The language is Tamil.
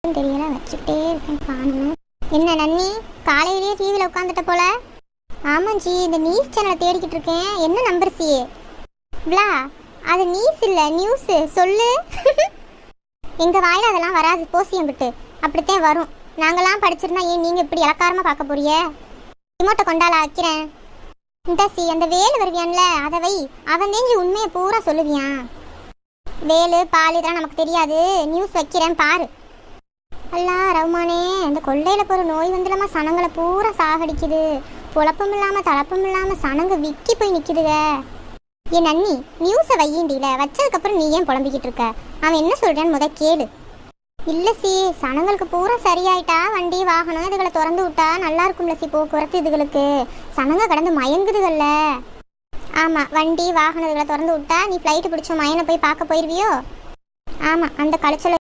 தெரியல வச்சுக்கிட்டே இருக்கேன் காணும். என்ன நன்னி காலையிலேயே டிவியில் உட்காந்துட்ட போல? ஆமாஞ்சி, இந்த நியூஸ் சேனலை தேடிக்கிட்டு இருக்கேன். என்ன நம்பர் சி பிளா? அது நியூஸ் இல்லை, நியூஸு சொல்லு. எங்கள் வாயில் அதெல்லாம் வராது, போசியம் விட்டு அப்படித்தான் வரும். நாங்களாம் படிச்சிருந்தா ஏன் நீங்கள் இப்படி இலக்காரமாக பார்க்க போறிய? ரிமோட்டை கொண்டால வைக்கிறேன். இந்த சி அந்த வேலு வருவியான்ல, அதை வை. அவன் தேஞ்சி உண்மையை பூரா சொல்லுவியான். வேலு பால் இதெல்லாம் நமக்கு தெரியாது, நியூஸ் வைக்கிறேன் பாரு. அல்லா ரவுமானே, இந்த கொள்ளையில் போகிற நோய் வந்துடாம சனங்களை பூரா சாகடிக்குது. குழப்பம் இல்லாமல் தளப்பம் இல்லாமல் சனங்க விக்கி போய் நிற்கிதுங்க. என் நன்னி நியூஸை வையிண்டில வச்சதுக்கப்புறம் நீ ஏன் புலம்பிக்கிட்டு இருக்க? அவன் என்ன சொல்கிறான்னு முத கேளு. இல்லை சி, சனங்களுக்கு பூரா சரியாயிட்டா வண்டி வாகனம் இதுகளை திறந்து விட்டா நல்லா இருக்கும்ல சி, போக்குவரத்து இதுகளுக்கு. சனங்க கடந்து மயங்குதுகள்ல. ஆமாம், வண்டி வாகனம் இதுகளை திறந்து விட்டா நீ ஃப்ளைட்டு பிடிச்ச மயனை போய் பார்க்க போயிடுவியோ? ஆமாம், அந்த கலைச்சல்